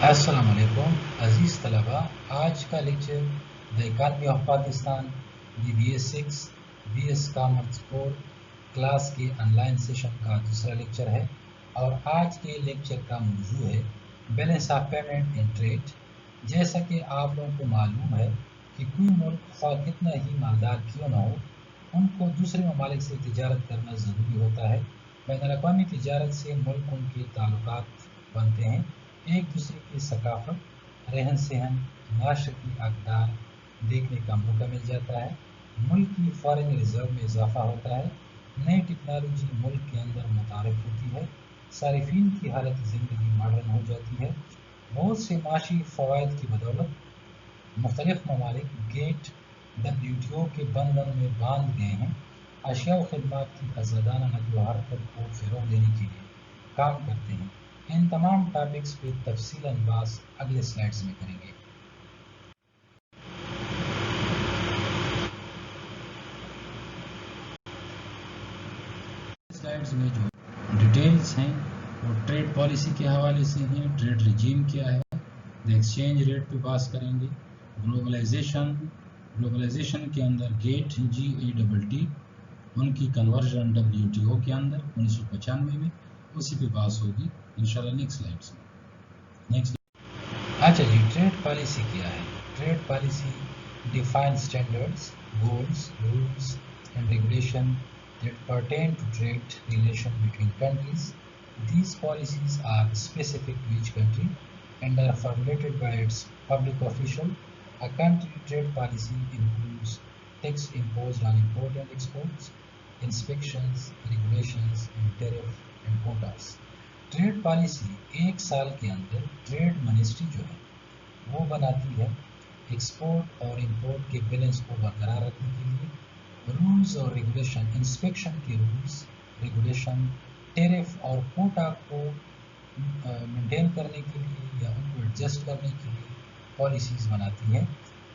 السلام علیکم عزیز طلبہ، آج کا lecture the economy of Pakistan the B S 6 B S commerce 4 class کے آن لائن سیشن کا دوسرا لیکچر ہے، اور آج کے لیکچر کا موضوع ہے balance of payment in trade. جیسا کہ آپ لوگوں کو معلوم ہے کہ کوئی ملک خواہ کتنا ہی مالدار کیوں نہ ہو، ان کو دوسرے ممالک سے تجارت کرنا ضروری ہوتا ہے۔ بین الاقوامی تجارت سے ملکوں کے تعلقات بنتے ہیں، ایک دوسرے کی ثقافت، رہن سہن، معاشرتی اقدار دیکھنے کا موقع مل جاتا ہے، ملک کی فارن ریزرو میں اضافہ ہوتا ہے، نئی ٹیکنالوجی ملک کے اندر متعارف ہوتی ہے، صارفین کی حالت زندگی ماڈرن ہو جاتی ہے۔ بہت سے معاشی فوائد کی بدولت مختلف ممالک گیٹ WTO کے بندھن میں باندھ گئے ہیں، اشیاء و خدمات کی آزادانہ نقل و حرکت کو فروغ دینے کے لیے کام کرتے ہیں۔ ان تمام ٹاپکس پہ تفصیلاً بحث اگلے سلائڈز میں کریں گے۔ سلائڈز میں جو ڈیٹیلز ہیں وہ ٹریڈ پالیسی کے حوالے سے ہیں۔ ٹریڈ رجیم کیا ہے، ایکسچینج ریٹ پہ بحث کریں گے۔ گلوبلائزیشن کے اندر گیٹ GATT ان کی کنورژن WTO کے اندر 1995 میں، اسی پہ بحث ہوگی انشاءاللہ نیکسٹ سلائڈز میں۔ اچھا جی، ٹریڈ پالیسی کیا ہے؟ Trade policy define standards, goals, rules and regulation that pertain to trade relation between countries. These policies are specific to each country and are formulated by its public official. A country trade policy includes tax imposed on import and exports, inspections, regulations, and tariff and quotas. Trade policy ایک سال کے اندر trade ministry جو ہے وہ بناتی ہے export اور import کے بیلنس کو برقرار رکھنے کے لیے، رولز اور ریگولیشن، انسپیکشن کے رولز ریگولیشن، ٹیرف اور کوٹا کو مینٹین کرنے کے لیے یا ان کو ایڈجسٹ کرنے کے لیے پالیسیز بناتی ہیں۔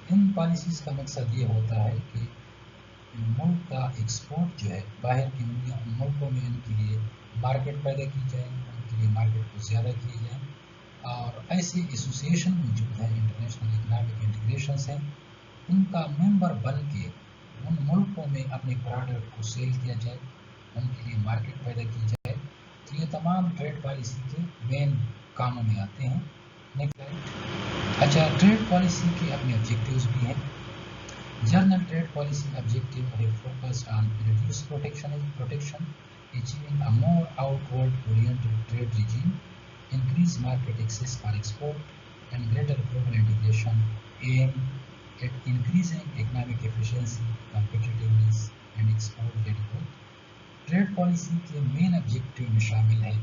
ان پالیسیز کا مقصد یہ ہوتا ہے کہ ملک کا ایکسپورٹ جو ہے باہر کی ملکوں میں ان کے لیے مارکیٹ پیدا کی جائے، ان کے لیے مارکیٹ کو زیادہ کیے جائیں، اور ایسی ایسوسیشن موجود ہیں، انٹرنیشنل اکنامک انٹیگریشنز ہیں، ان کا ممبر بن کے ان ملکوں میں اپنے پروڈکٹ کو سیل کیا جائے، ان کے لیے مارکیٹ پیدا کی جائے۔ تو یہ تمام ٹریڈ پالیسی کے مین کاموں میں آتے ہیں۔ اچھا، ٹریڈ پالیسی کے اپنے آبجیکٹیوز بھی ہیں۔ جنرل ٹریڈ پالیسی آبجیکٹیو ہے focused on reduce protection, achieving a more outward-oriented trade regime, increase market access for export, and greater global integration aimed at increasing economic efficiency, competitiveness, and export-led growth. Trade policy کے main objective میں شامل ہے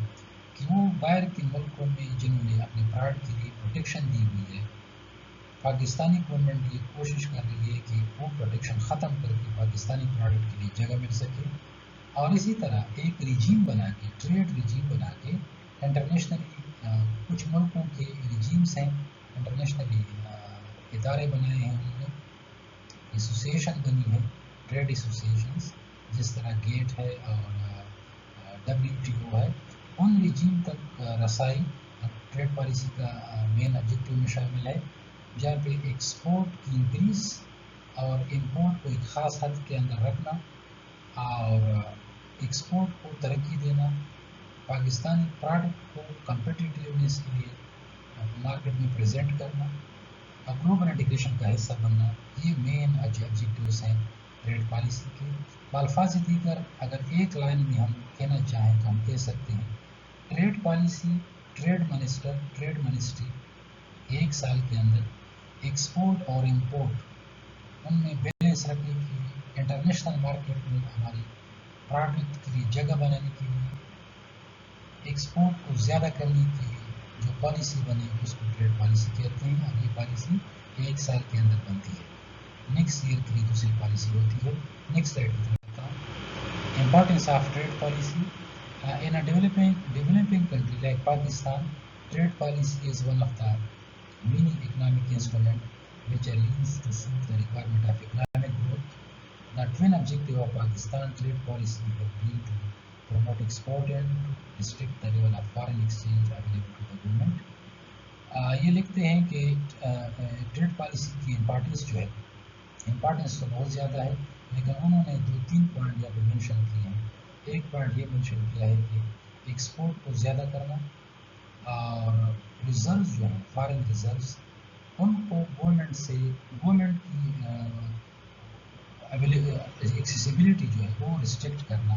کہ وہ باہر کے ملکوں میں جنہوں نے اپنے پروڈکٹ کے لیے پروٹیکشن دی ہوئی ہے، پاکستانی گورنمنٹ یہ کوشش کر رہی ہے کہ وہ پروٹیکشن ختم کر کے پاکستانی پروڈکٹ کے لیے جگہ مل سکے، اور اسی طرح ایک رجیم بنا کے، ٹریڈ رجیم بنا کے انٹرنیشنلی کچھ ملکوں کے رجیمز ہیں، انٹرنیشنلی ادارے بنائے ہیں، انہوں نے ایسوسیشن بنی ہے، ٹریڈ ایسوسیشنز جس طرح گیٹ ہے اور WTO ہے، ان رجیم تک رسائی ٹریڈ پالیسی کا مین آبجیکٹیو میں شامل ہے، جہاں پہ ایکسپورٹ کی انکریز اور امپورٹ کو ایک خاص حد کے اندر رکھنا، اور ایکسپورٹ کو ترقی دینا، پاکستانی پروڈکٹ کو کمپیٹیٹیونیس کے لیے مارکیٹ میں پریزنٹ کرنا، اور گلوبل انٹیگریشن کا حصہ بننا، یہ مین آبجیکٹیوز ہیں ٹریڈ پالیسی کے۔ بالفاظ دیگر اگر ایک لائن میں ہم کہنا چاہیں تو ہم کہہ سکتے ہیں ٹریڈ پالیسی، ٹریڈ منسٹری ایک سال کے اندر ایکسپورٹ اور امپورٹ ان میں بیلنس رکھنے کے لیے، انٹرنیشنل مارکیٹ میں ہماری پروڈکٹ کے لیے جگہ بنانے کے لیے، ایکسپورٹ کو زیادہ کرنے کے لیے جو پالیسی بنے اس کو ٹریڈ پالیسی کہتے ہیں، اور یہ پالیسی ایک سال کے اندر بنتی ہے، نیکسٹ ایئر کے لیے دوسری پالیسی ہوتی ہے۔ نیکسٹ سلائڈ کی طرف آتا ہوں۔ Importance of trade policy in a developing country like Pakistan, trade policy is one of the many economic instruments which are used to suit the requirement of economic growth. The twin objective of Pakistan trade policy have been to promote export and restrict the level of foreign exchange available to the government. ये लिखते हैं कि trade policy की importance जो है, importance तो बहुत ज़्यादा है, लेकिन उन्होंने 2-3 पॉइंट यहाँ पे मेंशन किए हैं। एक पॉइंट ये मेंशन किया है कि एक्सपोर्ट को ज़्यादा करना और रिजर्व्स जो हैं, फॉरेन रिजर्व्स, उनको गवर्नमेंट की एक्सेसिबिलिटी जो है वो रिस्ट्रिक्ट करना,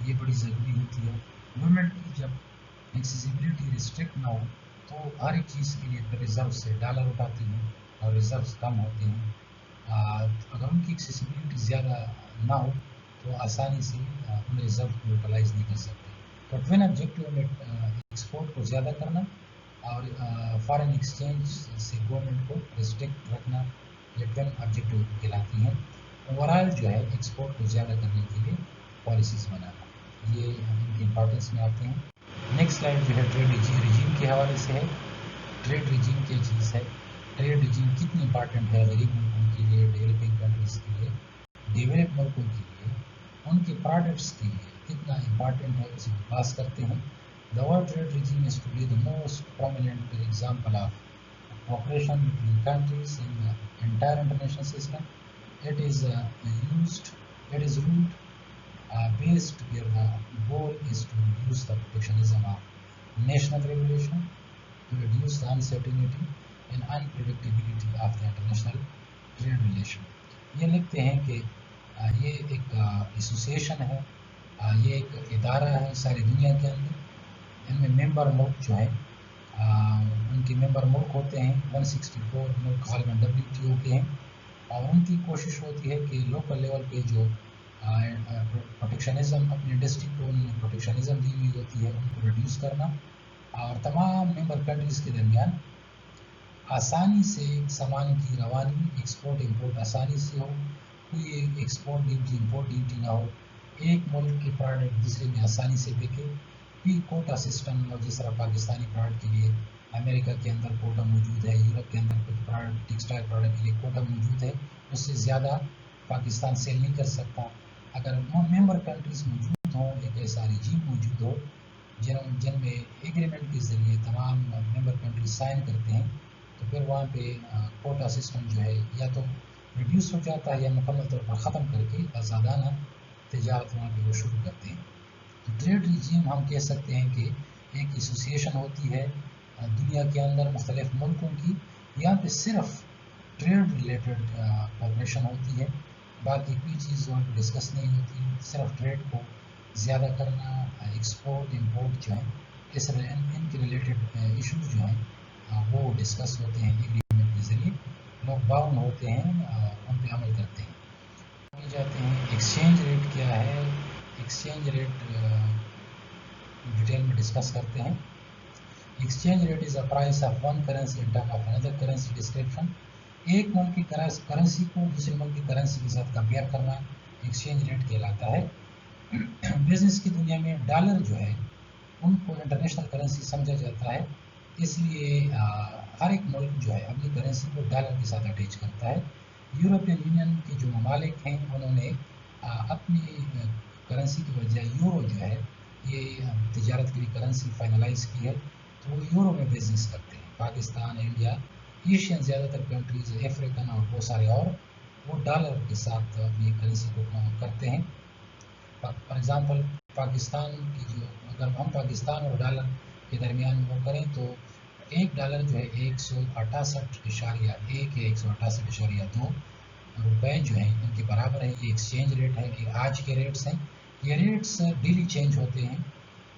ये बड़ी ज़रूरी होती है। गवर्नमेंट की जब एक्सेसिबिलिटी रिस्ट्रिक्ट ना हो तो हर एक चीज़ के लिए फिर रिजर्व से डॉलर उठाती हैं और रिजर्व्स कम होते हैं। अगर उनकी एक्सेसिबिलिटी ज़्यादा ना हो तो आसानी से उन रिजर्व को यूटिलाइज नहीं कर सकते। तो ट्विन ऑब्जेक्टिव में एक्सपोर्ट को ज़्यादा करना और फॉरेन एक्सचेंज से गवर्नमेंट को रिस्ट्रिक्ट रखना, ये ट्विन ऑब्जेक्टिव कहलाती हैं। ओवरऑल जो है एक्सपोर्ट को ज़्यादा करने के लिए पॉलिसीज़ बनाना, ये इनकी इम्पोर्टेंस में आते हैं। नेक्स्ट स्लाइड जो है ट्रेड रिजीम के हवाले से है। ट्रेड रिजीम क्या चीज़ है, ट्रेड रिजीम कितनी इंपॉर्टेंट है गरीब मुल्कों के लिए, डेवलपिंग कंट्रीज़ के लिए, डेवलप मुल्कों के लिए, उनके प्रोडक्ट्स के लिए कितना इम्पॉर्टेंट है, उसे पास करते हैं। The World Trade Regime is to be the most prominent example of cooperation between countries in the entire international system. It is ruled based where the goal is to reduce the protectionism of national regulation, to reduce the uncertainty and unpredictability of the international trade relation. ये लिखते हैं कि ये एक association है, ये एक इदारा है सारी दुनिया के अंदर। इनमें मेंबर मुल्क जो है उनके मेंबर मुल्क होते हैं 164 मुल्क आलम WTO के हैं, और उनकी कोशिश होती है कि लोकल लेवल पे जो प्रोटेक्शनिज्म अपनी इंडस्ट्री को उन्होंने प्रोटेक्शनिज्म दी हुई होती है उनको रिड्यूस करना, और तमाम मेंबर कंट्रीज़ के दरमियान आसानी से सामान की रवानी, एक्सपोर्ट इंपोर्ट आसानी से हो, कोई एक्सपोर्ट ड्यूटी इंपोर्ट ड्यूटी ना हो, एक मुल्क के प्रोडक्ट दूसरे में आसानी से बिके। भी कोटा सिस्टम, और जिस तरह पाकिस्तानी प्रोडक्ट के लिए अमेरिका के अंदर कोटा मौजूद है, यूरोप के अंदर कुछ प्रोडक्ट टेक्सटाइल प्रोडक्ट के लिए कोटा मौजूद है, उससे ज़्यादा पाकिस्तान सेल नहीं कर सकता। अगर मेंबर कंट्रीज़ मौजूद हों, एक ऐसा रिजीम मौजूद हो जिनमें एग्रीमेंट के ज़रिए तमाम मेंबर कंट्रीज साइन करते हैं, तो फिर वहाँ पे कोटा सिस्टम जो है या तो रिड्यूस हो जाता है या मुकम्मल तौर पर ख़त्म करके आज़ादाना तिजारत वहाँ पे वो शुरू करते हैं। तो ट्रेड रिजीम हम कह सकते हैं कि एक एसोसिएशन होती है दुनिया के अंदर मुख्तलिफ मुल्कों की, यहाँ पे सिर्फ ट्रेड रिलेटेड कोऑपरेशन होती है, बाकी कोई चीज़ वहाँ पर डिस्कस नहीं होती, सिर्फ ट्रेड को ज़्यादा करना, एक्सपोर्ट इंपोर्ट जो है इस इनके रिलेटेड इशूज़ जो हैं वो डिस्कस होते हैं एग्रीमेंट के ज़रिए, लोग बाउंड होते हैं, उन पर अमल करते हैं। जाते हैं एक्सचेंज रेट क्या है, एक्सचेंज रेट डिटेल में डिस्कस करते हैं। Exchange rate is a price of one currency in term of another currency description. एक मुल्क की करेंसी को दूसरे मुल्क की करेंसी के साथ कंपेयर करना एक्सचेंज रेट कहलाता है। बिजनेस की दुनिया में डॉलर जो है उनको इंटरनेशनल करेंसी समझा जाता है, इसलिए हर एक मुल्क जो है अपनी करेंसी को डॉलर के साथ अटैच करता है। यूरोपियन यूनियन के जो ममालिक हैं उन्होंने अपनी करेंसी की बजाय यूरो जो है ये तिजारत के लिए करेंसी फाइनलाइज की है, तो वो यूरो में बिजनेस करते हैं। पाकिस्तान, इंडिया, एशियन ज़्यादातर कंट्रीज, अफ्रीकन और बहुत सारे और वो डॉलर के साथ अपनी करेंसी को करते हैं। फॉर एग्ज़ाम्पल पाकिस्तान की जो, अगर हम पाकिस्तान और डॉलर के दरमियान वो करें तो एक डॉलर जो है 168.1 या 168.2 रुपए जो है इनके बराबर है। ये एक्सचेंज रेट है, ये आज के रेट्स हैं। ये रेट्स डेली चेंज होते हैं,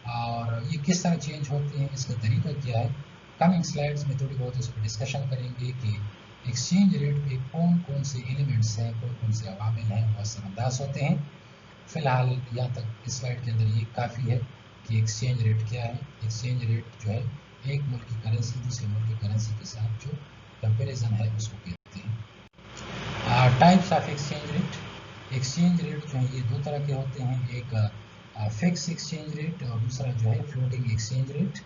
और ये किस तरह चेंज होते हैं, इसका तरीका क्या है, कमिंग स्लाइड्स में थोड़ी बहुत इस पर डिस्कशन करेंगे कि एक्सचेंज रेट पे कौन कौन से एलिमेंट्स हैं, कौन कौन से अवामिल हैं वो असरअंदाज होते हैं। फ़िलहाल यहाँ तक इस स्लाइड के अंदर ये काफ़ी है कि एक्सचेंज रेट क्या है। एक्सचेंज रेट जो है एक मुल्क की करेंसी दूसरे मुल्क की करेंसी के साथ जो कंपैरिजन है उसको कहते हैं। Types of exchange rate, exchange rate जो है ये दो तरह के होते हैं, एक फिक्स एक्सचेंज रेट और दूसरा जो है floating exchange rate.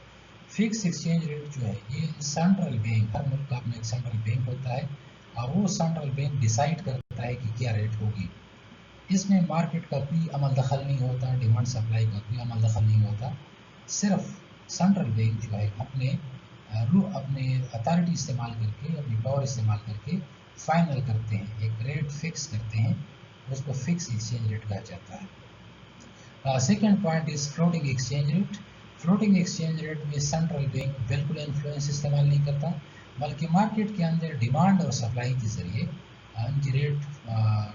Fix exchange rate जो है ये सेंट्रल बैंक, हर मुल्क का अपना एक सेंट्रल बैंक होता है और वो सेंट्रल बैंक डिसाइड करता है कि क्या रेट होगी। इसमें मार्केट का कोई अमल दखल नहीं होता, डिमांड सप्लाई का कोई अमल दखल नहीं होता, सिर्फ सेंट्रल बैंक जो है अपने अपने अथॉरिटी इस्तेमाल करके, अपनी पावर इस्तेमाल करके फाइनल करते हैं, एक रेट फिक्स करते हैं, उसको फिक्स एक्सचेंज रेट कहा जाता है। Second point is floating exchange rate. Floating exchange rate में सेंट्रल बैंक बिल्कुल इन्फ्लुएंस इस्तेमाल नहीं करता, बल्कि मार्केट के अंदर डिमांड और सप्लाई के ज़रिए इनकी रेट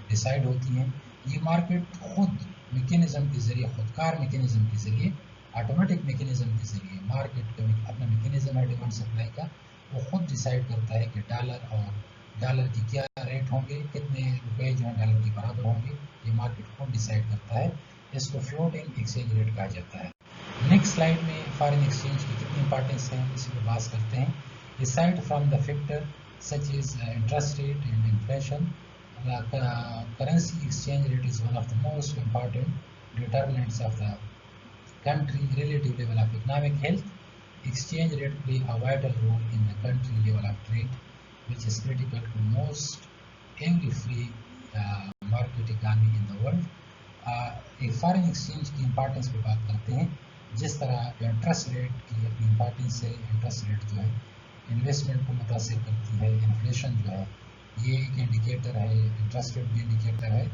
डिसाइड होती हैं। ये मार्केट खुद मैकेनिज़्म के ज़रिए, खुदकार मैकेनिज़्म के ज़रिए, ऑटोमेटिक मैकेनिज़्म के ज़रिए, मार्केट का अपना मैकेनिज़्म है डिमांड सप्लाई का, वो खुद डिसाइड करता है कि डॉलर की क्या रेट होंगे, कितने रुपए जो है डॉलर के बराबर होंगे, ये मार्केट खुद डिसाइड करता है। इसको फ्लोटिंग एक्सचेंज रेट कहा जाता है। नेक्स्ट स्लाइड में फॉरेन एक्सचेंज की कितनी इंपॉर्टेंस है इसी पर बात करते हैं। Aside from the factor such as interest rate and inflation, currency exchange rate is one of the most important determinants of the country relative level of economic health. Exchange rate play a vital role in the country level of trade, which is critical to most every free market economy in the world. एक foreign exchange की importance पे बात करते हैं। जिस तरह interest rate की अपनी इम्पॉर्टेंस है, इंटरेस्ट रेट जो है इन्वेस्टमेंट को मुतासिर करती है, इन्फ्लेशन जो है ये एक इंडिकेटर है, इंटरेस्ट रेट भी इंडिकेटर है,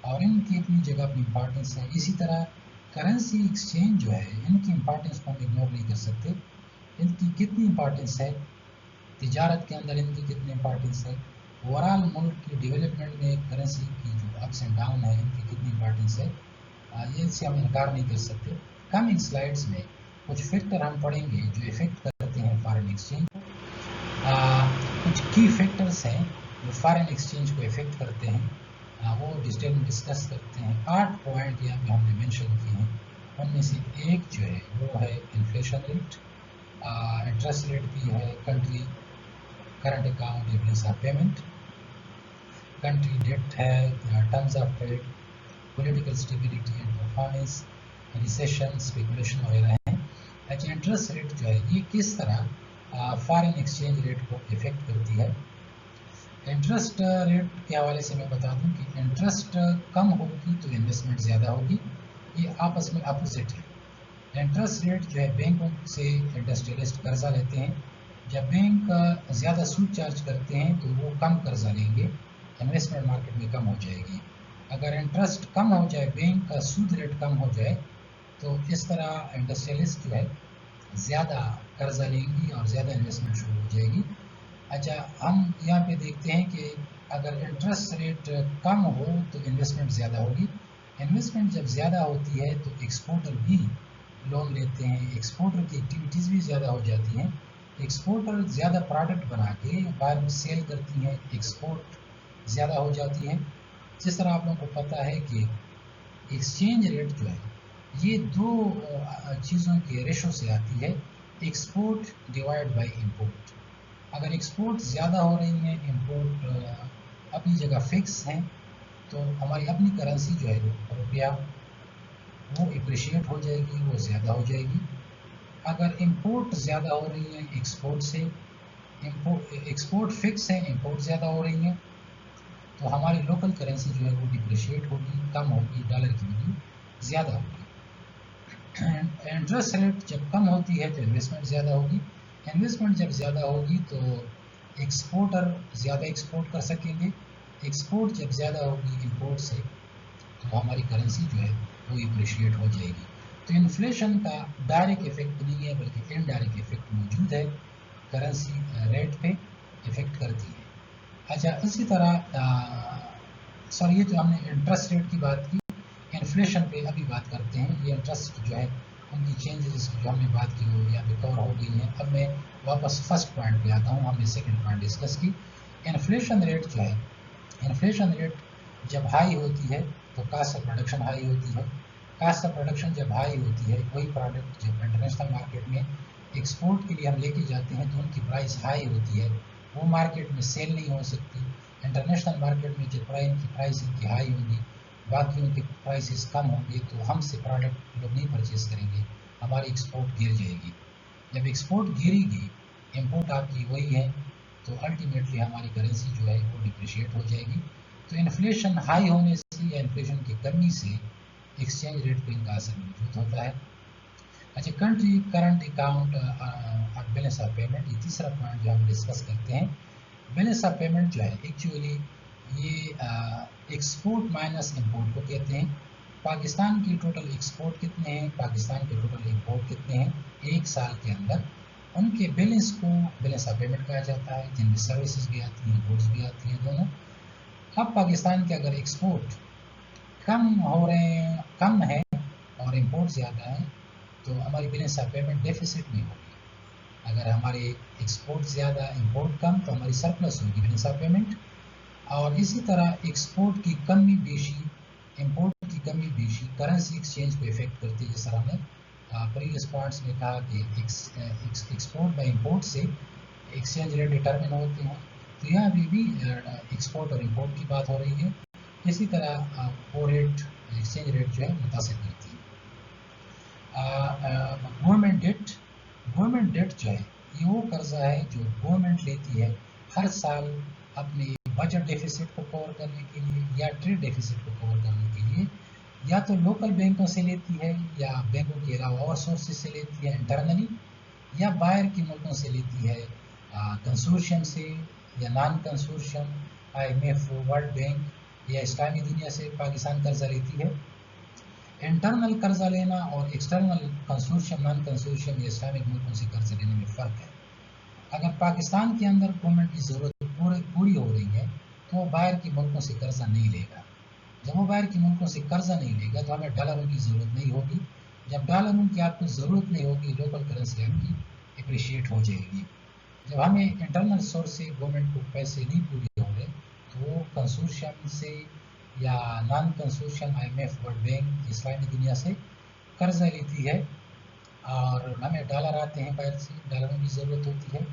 और इनकी अपनी जगह अपनी इम्पॉर्टेंस है। इसी तरह करेंसी एक्सचेंज जो है, इनकी इम्पॉर्टेंस को हम इग्नोर नहीं कर सकते। इनकी कितनी इम्पॉर्टेंस है, तिजारत के अंदर इनकी कितनी इम्पॉर्टेंस है, ओवरऑल मुल्क की डेवलपमेंट में करेंसी की जो अप्स एंड डाउन है इनकी कितनी इम्पॉर्टेंस है, ये इससे हम इनकार नहीं कर सकते। कमिंग स्लाइड्स में कुछ फैक्टर हम पढ़ेंगे जो इफेक्ट करते हैं फॉरेन एक्सचेंज को। कुछ की फैक्टर्स हैं जो फॉरेन एक्सचेंज को इफेक्ट करते हैं, वो डिटेल में डिस्कस करते हैं। 8 पॉइंट यहाँ पे हमने मेंशन किए हैं, उनमें से एक जो है वो है इन्फ्लेशन रेट, इंटरेस्ट रेट भी है, country current account average of payment, country debt है, terms of trade, political stability and performance, recession, speculation वगैरह हैं। अच्छा, इंटरेस्ट रेट जो है ये किस तरह फॉरेन एक्सचेंज रेट को इफेक्ट करती है। इंटरेस्ट रेट के हवाले से मैं बता दूं कि इंटरेस्ट कम होगी तो इन्वेस्टमेंट ज़्यादा होगी, ये आपस में अपोजिट है। इंटरेस्ट रेट जो है बैंकों से इंडस्ट्रियलिस्ट कर्जा लेते हैं, जब बैंक ज़्यादा सूद चार्ज करते हैं तो वो कम कर्जा लेंगे, इन्वेस्टमेंट मार्केट में कम हो जाएगी। अगर इंटरेस्ट कम हो जाए, बैंक का सूद रेट कम हो जाए, तो इस तरह इंडस्ट्रियलिस्ट जो है ज़्यादा कर्जा लेंगी और ज़्यादा इन्वेस्टमेंट शुरू हो जाएगी। अच्छा, हम यहाँ पे देखते हैं कि अगर इंटरेस्ट रेट कम हो तो इन्वेस्टमेंट ज़्यादा होगी। इन्वेस्टमेंट जब ज़्यादा होती है तो एक्सपोर्टर भी लोन लेते हैं, एक्सपोर्टर की एक्टिविटीज़ भी ज़्यादा हो जाती हैं। एक्सपोर्टर ज़्यादा प्रोडक्ट बना के बाहर में सेल करती हैं, एक्सपोर्ट ज़्यादा हो जाती है। जिस तरह आप लोगों को पता है कि एक्सचेंज रेट जो है ये दो चीज़ों के रेशो से आती है, एक्सपोर्ट डिवाइड बाय इंपोर्ट। अगर एक्सपोर्ट ज़्यादा हो रही है, इंपोर्ट अपनी जगह फिक्स हैं, तो हमारी अपनी करेंसी जो है रुपया वो एप्रिशिएट हो जाएगी, वो ज़्यादा हो जाएगी। अगर इंपोर्ट ज़्यादा हो रही है एक्सपोर्ट से, एक्सपोर्ट फिक्स है, इंपोर्ट ज़्यादा हो रही है, तो हमारी लोकल करेंसी जो है वो डिप्रिशिएट होगी, कम होगी, डॉलर की वैल्यू ज़्यादा होगी। इंटरेस्ट रेट जब कम होती है तो इन्वेस्टमेंट ज़्यादा होगी, इन्वेस्टमेंट जब ज़्यादा होगी तो एक्सपोर्टर ज़्यादा एक्सपोर्ट कर सकेंगे, एक्सपोर्ट जब ज़्यादा होगी इंपोर्ट से, तो हमारी करेंसी जो है वो एप्रिशिएट हो जाएगी। तो इन्फ्लेशन का डायरेक्ट इफेक्ट नहीं है बल्कि इनडायरेक्ट इफेक्ट मौजूद है, करेंसी रेट पे इफेक्ट करती है। अच्छा, इसी तरह सर ये तो हमने इंटरेस्ट रेट की बात की, इन्फ्लेशन पे अभी बात करते हैं। ये इंटरेस्ट जो है उनकी चेंजेस जो हमने बात की वो यहाँ पे कवर हो गई हैं। अब मैं वापस फर्स्ट पॉइंट पे आता हूँ, हमने सेकंड पॉइंट डिस्कस की। इन्फ्लेशन रेट जो है, इन्फ्लेशन रेट जब हाई होती है तो कास्ट ऑफ प्रोडक्शन हाई होती है। कास्ट ऑफ प्रोडक्शन जब हाई होती है, वही प्रोडक्ट जब इंटरनेशनल मार्केट में एक्सपोर्ट के लिए हम लेके जाते हैं तो उनकी प्राइस हाई होती है, वो मार्केट में सेल नहीं हो सकती। इंटरनेशनल मार्केट में जब प्राइस इनकी हाई होगी, बाकियों के प्राइसेस कम होंगे, तो हमसे प्रोडक्ट लोग नहीं परचेज करेंगे, हमारी एक्सपोर्ट गिर जाएगी। जब एक्सपोर्ट गिरेगी, इंपोर्ट आपकी वही है, तो अल्टीमेटली हमारी करेंसी जो है वो डिप्रिशिएट हो जाएगी। तो इन्फ्लेशन हाई होने से या इन्फ्लेशन की कमी से एक्सचेंज रेट पर इनका असर मौजूद होता है। अच्छा, कंट्री करंट अकाउंट और बैलेंस ऑफ पेमेंट, ये तीसरा पॉइंट जो हम डिस्कस करते हैं। बैलेंस ऑफ पेमेंट जो है एक्चुअली ये एक्सपोर्ट माइनस इंपोर्ट को कहते हैं। पाकिस्तान की टोटल एक्सपोर्ट कितने हैं, पाकिस्तान के टोटल इंपोर्ट कितने हैं एक साल के अंदर, उनके बैलेंस को बैलेंस ऑफ पेमेंट कहा जाता है, जिनमें सर्विसेज भी आती हैं, गुड्स भी आती हैं दोनों। अब पाकिस्तान के अगर एक्सपोर्ट कम हो रहे हैं, कम है और इंपोर्ट ज़्यादा है, तो हमारी बैलेंस ऑफ पेमेंट डेफिसिट में होगी। अगर हमारे एक्सपोर्ट ज़्यादा इंपोर्ट कम, तो हमारी सरप्लस होगी बैलेंस ऑफ पेमेंट। और इसी तरह एक्सपोर्ट की कमी बेशी, इंपोर्ट की कमी बेशी करेंसी एक्सचेंज को इफेक्ट करती है। जिस तरह हमने प्रीवियस पॉइंट्स में कहा कि एक्सपोर्ट बाय इंपोर्ट से एक्सचेंज रेट डिटरमिन होते हैं, तो यहाँ भी एक्सपोर्ट और इंपोर्ट की बात हो रही है। इसी तरह वो रेट, एक्सचेंज रेट जो है मुतासिर करती है। गवर्नमेंट डेट जो है ये वो कर्जा है जो गवर्नमेंट लेती है हर साल अपने बजट डेफिसिट को कवर करने के लिए या ट्रेड डेफिसिट को कवर करने के लिए, या तो लोकल बैंकों से लेती है या बैंकों के अलावा और सोर्सेज से लेती है इंटरनली, या बाहर के मुल्कों से लेती है कंसोर्शियम से या non consortium, IMF, world bank या इस्लामी दुनिया से पाकिस्तान कर्जा लेती है। इंटरनल कर्जा लेना और एक्सटर्नल कंसोर्शियम, नॉन कंसोर्शियम या इस्लामिक मुल्कों से कर्जा लेने में फ़र्क है। अगर पाकिस्तान के अंदर गवर्नमेंट की ज़रूरत पूरी हो रही है तो वो बाहर के मुल्कों से कर्जा नहीं लेगा। जब वो बाहर के मुल्कों से कर्जा नहीं लेगा तो हमें डॉलरों की ज़रूरत नहीं होगी। जब डॉलरों की आपको ज़रूरत नहीं होगी, लोकल करेंसी आपकी एप्रिशिएट हो जाएगी। जब हमें इंटरनल सोर्स से गवर्नमेंट को पैसे नहीं पूरे हो रहे तो वो कंसोर्शियम से या non consortium, IMF, world bank, इस्लामी दुनिया से कर्जा लेती है। और हमें डॉलर आते हैं बाहर से, डॉलरों की ज़रूरत होती है।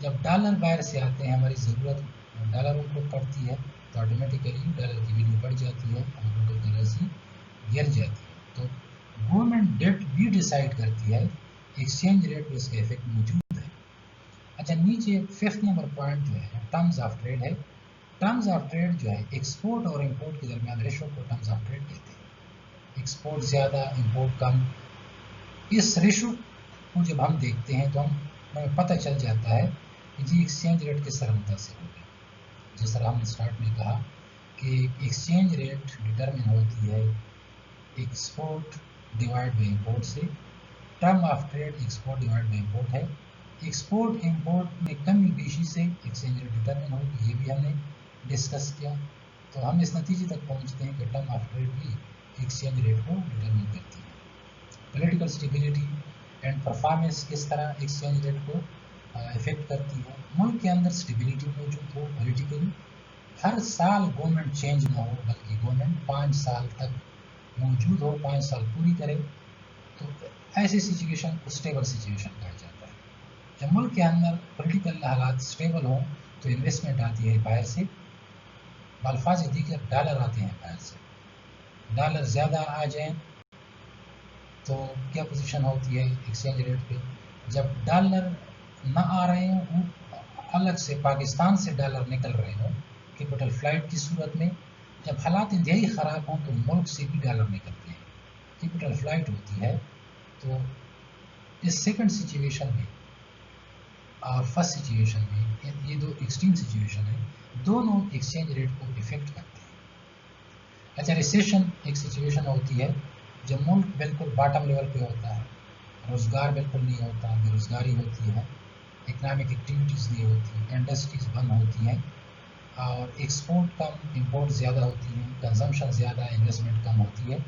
जब डॉलर बाहर से आते हैं, हमारी ज़रूरत डॉलरों को पड़ती है, तो ऑटोमेटिकली डॉलर की वैल्यू बढ़ जाती है और लोकल करेंसी गिर जाती है। तो गवर्नमेंट डेट भी डिसाइड करती है, एक्सचेंज रेट पर इसका इफेक्ट मौजूद है। अच्छा, नीचे 5th नंबर पॉइंट जो है टर्म्स ऑफ ट्रेड है। टर्म्स ऑफ ट्रेड जो है एक्सपोर्ट और इंपोर्ट के दरमियान रेशो को टर्म्स ऑफ ट्रेड कहते हैं। एक्सपोर्ट ज़्यादा, इंपोर्ट कम, इस रेशो को जब हम देखते हैं तो हमें पता चल जाता है कि जी एक्सचेंज रेट किस तरह मुतासिर हो गया। जिस तरह हमने स्टार्ट में कहा कि एक्सचेंज रेट डिटरमिन होती है एक्सपोर्ट डिवाइड बाई इंपोर्ट से। Term of trade export divide by import है। एक्सपोर्ट इंपोर्ट में कमी बेशी से एक्सचेंज रेट डिटरमिन होगी, ये भी हमने डिस्कस किया। तो हम इस नतीजे तक पहुंचते हैं कि टर्म ऑफ ट्रेड भी एक्सचेंज रेट को डिटरमिन करती है। पॉलिटिकल स्टेबिलिटी एंड परफॉर्मेंस किस तरह एक्सचेंज रेट को इफेक्ट करती है। मुल्क के अंदर स्टेबिलिटी मौजूद हो पॉलिटिकली, हर साल गवर्नमेंट चेंज ना हो, बल्कि गवर्नमेंट 5 साल तक मौजूद हो, 5 साल पूरी करे, तो ऐसी सिचुएशन को स्टेबल सिचुएशन कहा जाता है। जब मुल्क के अंदर पॉलिटिकल हालात स्टेबल हों तो इन्वेस्टमेंट आती है बाहर से, अल्फाज दीगर डॉलर आते हैं बाहर से। डॉलर ज़्यादा आ जाए तो क्या पोजीशन होती है एक्सचेंज रेट पे। जब डॉलर ना आ रहे हों, अलग से पाकिस्तान से डॉलर निकल रहे हों कैपिटल फ्लाइट की सूरत में, जब हालात इंतहाई ख़राब हों तो मुल्क से भी डॉलर निकलते हैं, कैपिटल फ्लाइट होती है। तो इस सेकंड सिचुएशन में और फर्स्ट सिचुएशन में, ये दो एक्सट्रीम सिचुएशन है, दोनों एक्सचेंज रेट को इफेक्ट करते हैं। अच्छा, रिसेशन एक सिचुएशन होती है जब मुल्क बिल्कुल बॉटम लेवल पे होता है, रोज़गार बिल्कुल नहीं होता, बेरोज़गारी होती है, इकनॉमिक एक्टिविटीज़ नहीं होती, इंडस्ट्रीज़ बंद होती हैं और एक्सपोर्ट कम, इंपोर्ट ज़्यादा होती है, कंजम्पशन ज़्यादा, इन्वेस्टमेंट कम होती है।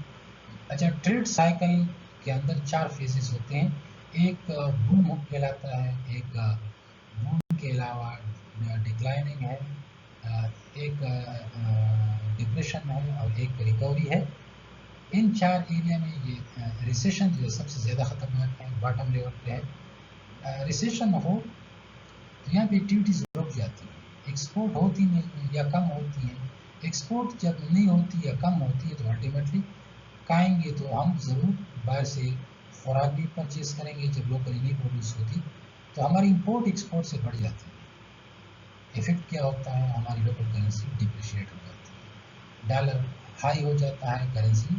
अच्छा, ट्रेड साइकिल के अंदर 4 फेजेस होते हैं। एक बूम कहलाता है, एक बूम के अलावा डिक्लाइनिंग है, एक डिप्रेशन है और एक रिकवरी है। इन 4 एरिया में ये रिसेशन जो है सबसे ज़्यादा ख़तरनाक है, बॉटम लेवल पे है। रिसेशन हो तो यहाँ पे एक्टिविटीज़ रुक जाती है, एक्सपोर्ट होती नहीं या कम होती है। एक्सपोर्ट जब नहीं होती या कम होती है तो अल्टीमेटली खाएंगे तो हम ज़रूर बाहर से खुराक भी परचेज़ करेंगे, जब लोकली नहीं प्रोड्यूस होती तो हमारी इंपोर्ट एक्सपोर्ट से बढ़ जाती है। इफेक्ट क्या होता है, हमारी लोकल करेंसी डिप्रिशिएट हो जाती है, डॉलर हाई हो जाता है, करेंसी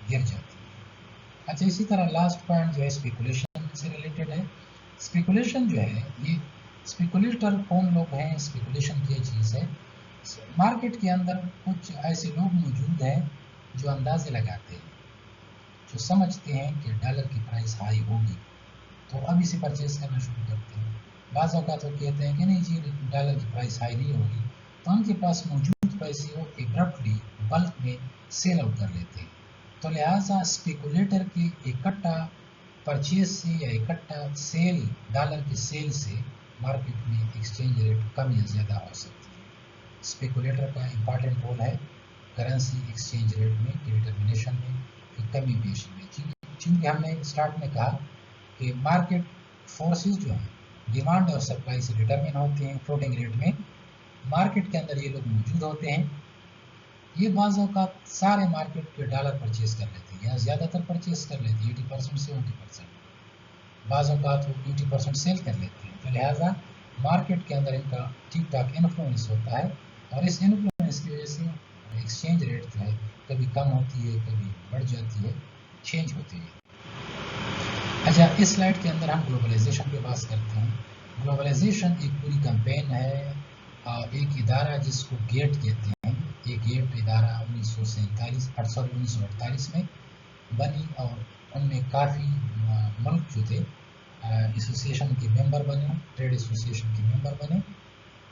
गिर जाती है। अच्छा, इसी तरह लास्ट पॉइंट जो है स्पेकुलेशन से रिलेटेड है। स्पेकुलेशन जो है, ये स्पेकुलेटर कौन लोग हैं, स्पेकुलेशन क्या चीज़ है। मार्केट के अंदर कुछ ऐसे लोग मौजूद हैं जो अंदाजे लगाते हैं, जो समझते हैं कि डॉलर की प्राइस हाई होगी तो अब इसे परचेज करना शुरू करते हैं। बाज़ औक़ात वो कहते हैं कि नहीं जी डॉलर की प्राइस हाई नहीं होगी, तो उनके पास मौजूद पैसे वो एब्रप्टली बल्क में सेल आउट कर लेते हैं। तो लिहाजा स्पेकुलेटर के इकट्ठा परचेज से या इकट्ठा सेल, डॉलर की सेल से मार्केट में एक्सचेंज रेट कम या ज़्यादा हो सकती है। स्पेकुलेटर का इम्पॉर्टेंट रोल है करेंसी एक्सचेंज रेट में की डिटर्मिनेशन में, की कमी बेशी में। चूँकि हमने स्टार्ट में कहा कि मार्केट फोर्सेस जो हैं डिमांड और सप्लाई से डिटरमिन होते हैं। फ्लोटिंग रेट में मार्केट के अंदर ये लोग मौजूद होते हैं। ये बाज़ औक़ात सारे मार्केट के डॉलर परचेज कर लेते हैं या ज़्यादातर परचेज कर लेते हैं, 80% से 70%। बाज़ औक़ात वो 80% सेल कर लेते हैं। तो लिहाजा मार्केट के अंदर इनका ठीक ठाक इन्फ्लुएंस होता है और इस इन्फ्लुएंस की वजह से एक्सचेंज रेट जो है कभी कम होती है, कभी बढ़ जाती है, चेंज होती है। अच्छा, इस स्लाइड के अंदर हम ग्लोबलाइजेशन की बात करते हैं। ग्लोबलाइजेशन एक पूरी कैंपेन है, एक इदारा जिसको गेट कहते हैं। ये गेट इदारा 1948 में बनी और उनमें काफ़ी मुल्क जो थे एसोसिएशन के मेंबर बने, ट्रेड एसोसिएशन के मेंबर बने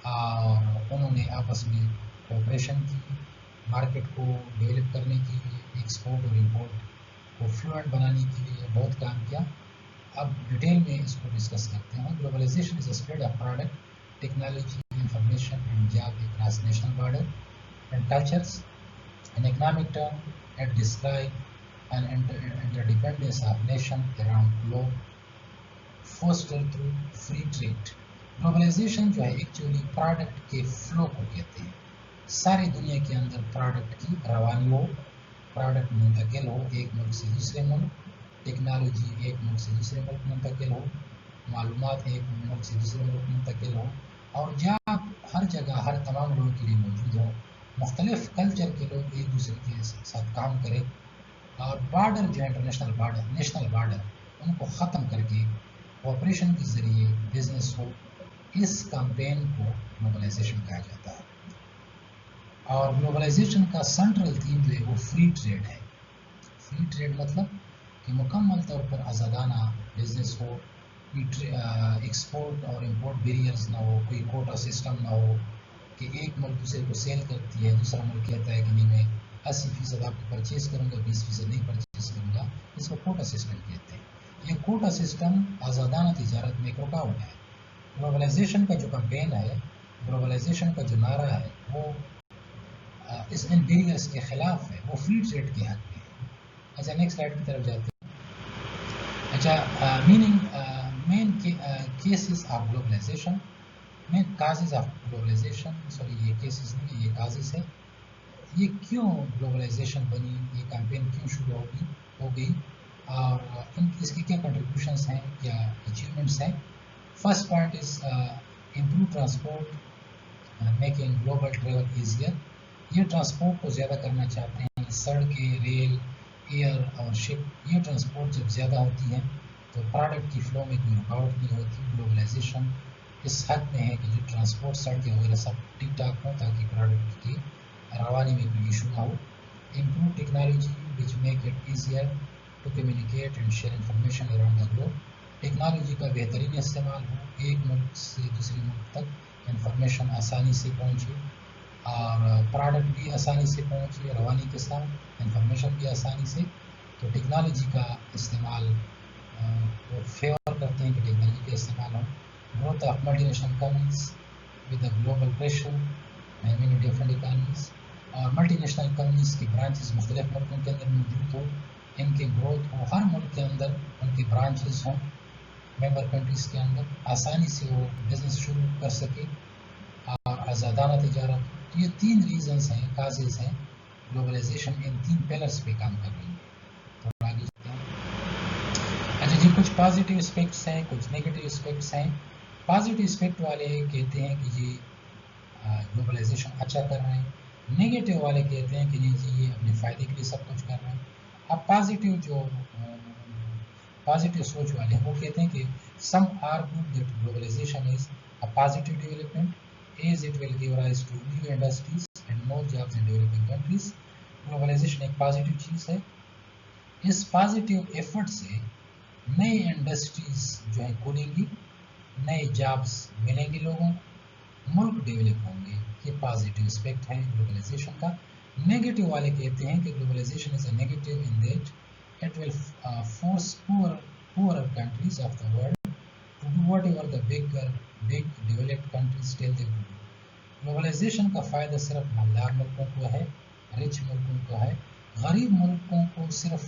और उन्होंने आपस में कोऑपरेशन की, मार्केट को डेवलप करने के लिए, एक्सपोर्ट और इंपोर्ट को फ्लुएंट बनाने के लिए बहुत काम किया। अब डिटेल में इसको डिस्कस करते हैं। Globalization is a spread of product, technology, information and job across national border and cultures, an economic term that describe an interdependence of nations around globe fostered through free trade. Globalization जो है actually product के flow को कहते हैं। सारी दुनिया के अंदर प्रोडक्ट की रवानी हो, प्रोडक्ट मुंतकिल हो एक मुल्क से दूसरे मुल्क, टेक्नोलॉजी एक मुल्क से दूसरे मुल्क मुंतकिल हो, मालूमात एक मुल्क से दूसरे मुल्क मुंतकिल हो और जहाँ हर जगह हर तमाम लोगों के लिए मौजूद हो, मुख्तलिफ कल्चर के लोग एक दूसरे के साथ काम करें और बॉर्डर जो है इंटरनेशनल बॉर्डर, नेशनल बॉर्डर, उनको ख़त्म करके कोऑपरेशन के ज़रिए बिजनेस हो, इस कैंपेन को ग्लोबलाइजेशन कहा जाता है। और ग्लोबलाइजेशन का सेंट्रल थीम जो है वो फ्री ट्रेड है। फ्री ट्रेड मतलब कि मुकम्मल तौर पर आज़ादाना बिजनेस हो, एक्सपोर्ट और इंपोर्ट बैरियर्स ना हो, कोई कोटा सिस्टम ना हो कि एक मुल्क दूसरे को सेल करती है, दूसरा मुल्क कहता है कि नहीं मैं 80% आपको परचेज करूँगा, 20% नहीं परचेज करूँगा। इसको कोटा सिस्टम कहते हैं। ये कोटा सिस्टम आज़ादाना तिजारत में एक रुकावट है। ग्लोबलाइजेशन का जो कैंपेन है, ग्लोबलाइजेशन का जो नारा है वो इस इन बैरियर्स के ख़िलाफ़ है, वो फ्री ट्रेड के हक़ में है। अच्छा, नेक्स्ट स्लाइड की तरफ जाते हैं। अच्छा, main cases of globalization, main causes of globalization, sorry ये केसेस नहीं, ये काजेज़ है। ये क्यों ग्लोबलाइजेशन बनी, ये कैंपेन क्यों शुरू हो गई और इसके क्या कंट्रीब्यूशंस हैं, क्या अचीवमेंट्स हैं। First point is improve transport, making global travel easier. ये ट्रांसपोर्ट को ज़्यादा करना चाहते हैं, सड़कें, रेल, एयर और शिप, ये ट्रांसपोर्ट जब ज़्यादा होती हैं तो प्रोडक्ट की फ़्लो में कोई रुकावट नहीं होती। ग्लोबलाइजेशन इस हद में है कि जो ट्रांसपोर्ट, सड़कें वगैरह सब ठीक ठाक हों ताकि प्रोडक्ट की रवानी में कोई इशू ना हो। Improve technology which make it easier to communicate and share information around the globe. Technology का बेहतरीन इस्तेमाल हो, एक मुल्क से दूसरे मुल्क तक इंफॉर्मेशन आसानी से पहुँचे और प्रोडक्ट भी आसानी से पहुँचे, रवानी के साथ इंफॉर्मेशन भी आसानी से। तो टेक्नोलॉजी का इस्तेमाल वो फेवर करते हैं कि टेक्नोलॉजी का इस्तेमाल हो। Growth of multinational companies with the global pressure and many different economies, और मल्टीनेशनल कंपनीज की ब्रांचेस मुख्तलिफ मुल्कों के अंदर मौजूद हो, इनके ग्रोथ हो, हर मुल्क के अंदर उनके ब्रांचेस हों मेंबर कंट्रीज़ के अंदर, आसानी से वो बिज़नेस शुरू कर सके और आज़ादाना तिजारत। तो ये 3 रीज़न्स हैं, काजेज़ हैं। ग्लोबलाइजेशन इन 3 पिलर्स पे काम कर रही है। तो आगे चलते हैं। अच्छा जी, कुछ पॉजिटिव एस्पेक्ट्स हैं, कुछ नेगेटिव एस्पेक्ट्स हैं। पॉजिटिव एस्पेक्ट वाले कहते हैं कि जी ग्लोबलाइजेशन अच्छा कर रहे हैं, नेगेटिव वाले कहते हैं कि नहीं जी ये अपने फ़ायदे के लिए सब कुछ कर रहे हैं। अब पॉजिटिव जो पॉजिटिव सोच वाले हैं वो कहते हैं कि some argue that globalization is a positive development as it will give rise to new industries and more jobs in developing countries. Globalization एक पॉजिटिव चीज़ है। इस पॉजिटिव एफर्ट से नई इंडस्ट्रीज जो है खुलेंगी, नए जॉब्स मिलेंगे लोगों को, मुल्क डेवलप होंगे। ये पॉजिटिव एस्पेक्ट है ग्लोबलाइजेशन का। नेगेटिव वाले कहते हैं कि globalization is a negative in that it will force poor countries of the world to do whatever the big developed countries tell them to do. Globalization का फ़ायदा सिर्फ मालदार मुल्कों को है, रिच मुल्कों को है। गरीब मुल्कों को सिर्फ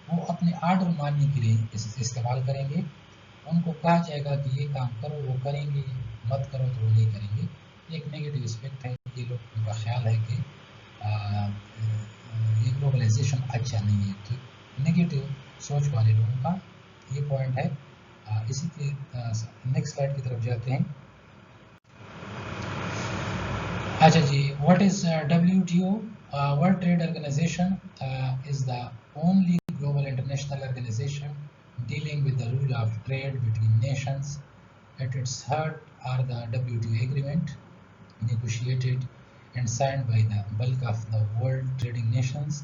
वो अपने आर्डर मानने के लिए इस्तेमाल करेंगे। उनको कहा जाएगा कि ये काम करो, वो करेंगे, मत करो तो वो नहीं करेंगे। एक नेगेटिव एस्पेक्ट है। ये लोग का ख्याल है कि ये ग्लोबलाइजेशन अच्छा नहीं है। तो नेगेटिव सोच वाले लोगों का ये पॉइंट है। इसी के नेक्स्ट स्लाइड की तरफ जाते हैं। अच्छा जी, what is WTO? World Trade Organization is the only global international organization dealing with the rule of trade between nations. At its heart are the WTO agreement, negotiated and signed by the bulk of the world trading nations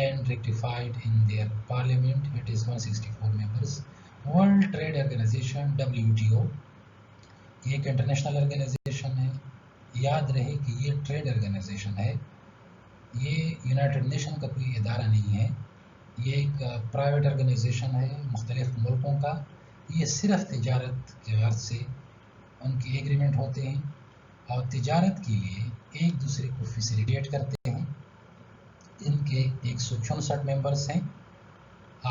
and ratified in their parliament. It is 164 members. World Trade Organization WTO ये एक international organisation है। याद रहे कि ये trade organisation है, ये United nation का कोई इदारा नहीं है। ये एक प्राइवेट ऑर्गेनाइजेशन है मुख्तलिफ मुल्कों का। ये सिर्फ तिजारत के गर्ज से उनके एग्रीमेंट होते हैं और तिजारत के लिए एक दूसरे को फैसिलिटेट करते हैं। इनके 164 मेंबर्स हैं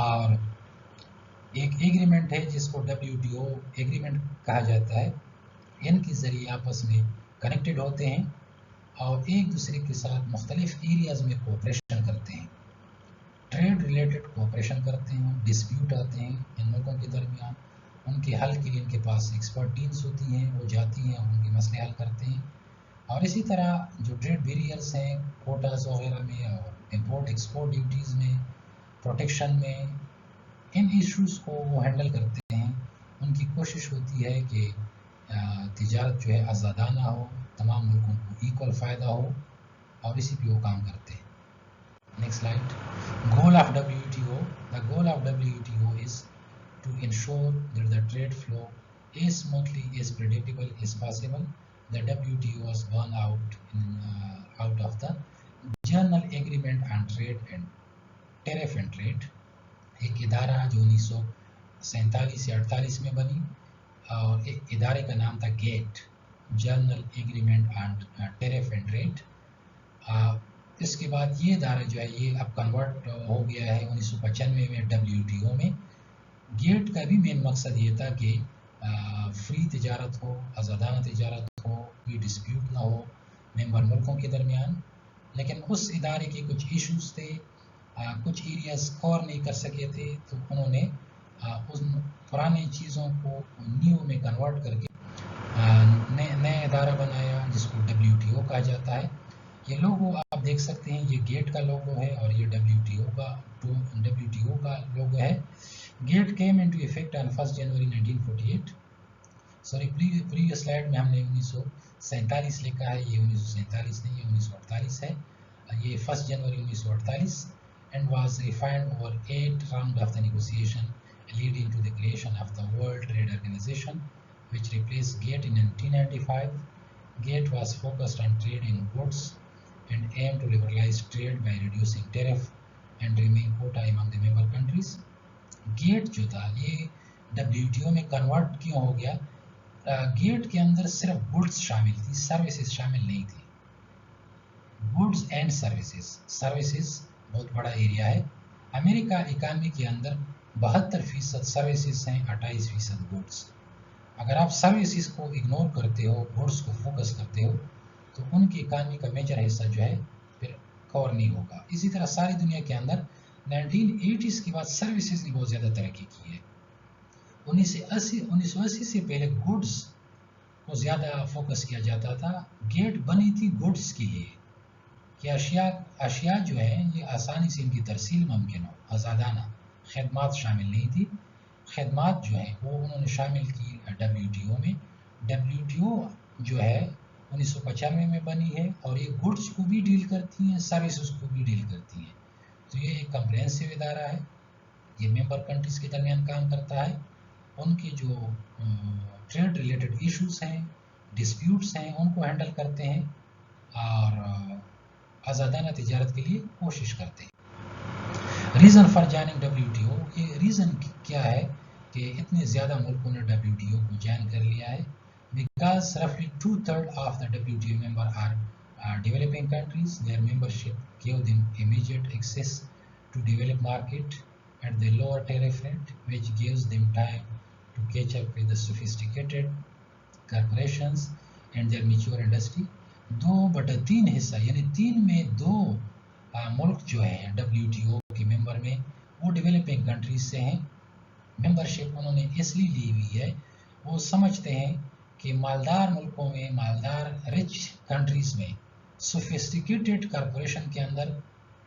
और एक एग्रीमेंट है जिसको WTO एग्रीमेंट कहा जाता है। इनके ज़रिए आपस में कनेक्टेड होते हैं और एक दूसरे के साथ मुख्तलिफ एरियाज़ में कोऑपरेशन करते हैं, ट्रेड रिलेटेड कोऑपरेशन करते हैं। डिस्प्यूट आते हैं इन मुल्कों के दरमियान, उनके हल के लिए इनके पास एक्सपर्ट टीम्स होती हैं, वो जाती हैं और उनके मसले हल करते हैं। और इसी तरह जो ट्रेड बैरियर्स हैं कोटास वगैरह में और इंपोर्ट एक्सपोर्ट ड्यूटीज़ में, प्रोटेक्शन में, इन इश्यूज़ को वो हैंडल करते हैं। उनकी कोशिश होती है कि तिजारत जो है आज़ादाना हो, तमाम मुल्कों को इक्वल फ़ायदा हो और इसी पे वो काम करते हैं। Next slide. Goal of WTO. The goal of WTO is to ensure that the trade flow as smoothly as predictable as possible. The WTO was born out of the General Agreement on Trade and Tariff and Trade. एक इदारा जो 1947 या 48 में बनी और एक इदारे का नाम था GATT, general agreement on tariff and trade. इसके बाद ये इदारा जो है ये अब कन्वर्ट हो गया है 1995 में WTO में। गेट का भी मेन मकसद ये था कि फ्री तिजारत हो, आज़ादाना तिजारत हो, कोई डिस्प्यूट ना हो मेंबर मुल्कों के दरमियान। लेकिन उस इदारे के कुछ इश्यूज थे, कुछ एरियाज कवर नहीं कर सके थे, तो उन्होंने उन पुरानी चीज़ों को न्यू में कन्वर्ट करके नया इदारा बनाया जिसको WTO कहा जाता है। ये लोगो आप देख सकते हैं, ये गेट का लोगो है और ये WTO का लोगो है। GATT came into effect on 1 January 1948। Sorry, previous slide में हमने 1947 लिखा है, ये 1947 नहीं है, 1948 है। ये 1 January 1948 and was refined over 8 rounds of the negotiation leading to the creation of the World Trade Organization, which replaced GATT in 1995. GATT was focused on trade in goods and aimed to liberalize trade by reducing tariff and removing quota among the member countries. GATT जो था ये WTO में convert क्यों हो गया? GATT के अंदर सिर्फ गुड्स शामिल थी, सर्विसेज शामिल नहीं थी। गुड्स एंड सर्विसेज बहुत बड़ा एरिया है। अमेरिका इकानमी के अंदर 72% सर्विसेज हैं, 28% गुड्स। अगर आप सर्विसेज को इग्नोर करते हो, गुड्स को फोकस करते हो, तो उनकी इकानमी का मेजर हिस्सा जो है फिर कवर नहीं होगा। इसी तरह सारी दुनिया के अंदर 1980s के बाद सर्विसेज ने बहुत ज़्यादा तरक्की की है। 1980 से पहले गुड्स को ज़्यादा फोकस किया जाता था। गेट बनी थी गुड्स के लिए कि अशिया जो है ये आसानी से इनकी तरसील मुमकिन हो, आज़ादाना خدمات شامل نہیں تھی. خدمات جو ہیں وہ انہوں نے شامل کی WTO میں. WTO جو ہے 1995 میں بنی ہے اور یہ گڈس کو بھی ڈیل کرتی ہیں, سروسز کو بھی ڈیل کرتی ہیں. تو یہ ایک کمپریہنسو ادارہ ہے, یہ ممبر کنٹریز کے درمیان کام کرتا ہے. ان کے جو ٹریڈ ریلیٹڈ ایشوز ہیں, ڈسپیوٹس ہیں, ان کو ہینڈل کرتے ہیں اور آزادانہ تجارت کے لیے کوشش کرتے ہیں. ریزن فار جوائننگ WTO, یہ ریزن کیا ہے کہ اتنے زیادہ ملکوں نے WTO کو جوائن کر لیا ہے؟ Because roughly 2/3 of the WTO member are developing countries. Their membership gave them immediate access to developed market at the lower tariff rate, which gives them time to catch up with the sophisticated corporations and their mature industry. 2/3 حصہ یعنی 3 میں 2 ملک جو ہیں WTO کے ممبر میں وہ developing countries سے ہیں. ممبرشپ انہوں نے اس لیے لی ہوئی ہے, وہ سمجھتے ہیں کہ مالدار ملکوں میں, مالدار رچ کنٹریز میں, سوفسٹیکیٹڈ کارپوریشن کے اندر,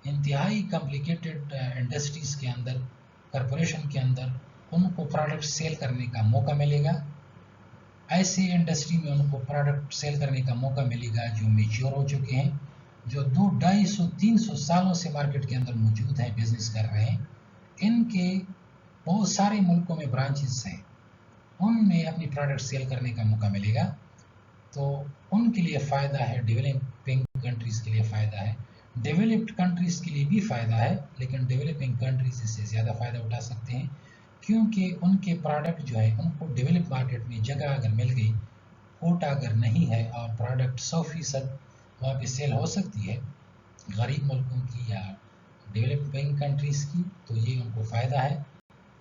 انتہائی کمپلیکیٹڈ انڈسٹریز کے اندر, کارپوریشن کے اندر ان کو پروڈکٹ سیل کرنے کا موقع ملے گا. ایسے انڈسٹری میں ان کو پروڈکٹ سیل کرنے کا موقع ملے گا جو میچور ہو چکے ہیں, جو 200-250-300 سالوں سے مارکیٹ کے اندر موجود ہیں, بزنس کر رہے ہیں. ان کے بہت سارے ملکوں میں برانچز ہیں, ان میں اپنی پروڈکٹ سیل کرنے کا موقع ملے گا. تو ان کے لیے فائدہ ہے, ڈیولپنگ کنٹریز کے لیے فائدہ ہے, ڈیولپڈ کنٹریز کے لیے بھی فائدہ ہے, لیکن ڈیولپنگ کنٹریز اس سے زیادہ فائدہ اٹھا سکتے ہیں کیونکہ ان کے پروڈکٹ جو ہے ان کو ڈیولپ مارکیٹ میں جگہ اگر مل گئی, کوٹا اگر نہیں ہے اور پروڈکٹ 100% وہاں پہ سیل ہو سکتی ہے غریب ملکوں کی یا ڈیولپنگ کنٹریز کی, تو یہ ان کو فائدہ ہے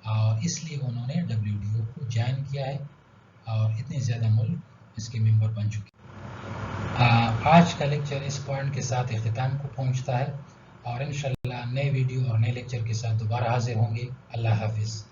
اور اس لیے انہوں نے WTO کو جوائن کیا ہے اور اتنے زیادہ ملک اس کے ممبر بن چکے. آج کا لیکچر اس پوائنٹ کے ساتھ اختتام کو پہنچتا ہے اور انشاءاللہ نئے ویڈیو اور نئے لیکچر کے ساتھ دوبارہ حاضر ہوں گے. اللہ حافظ.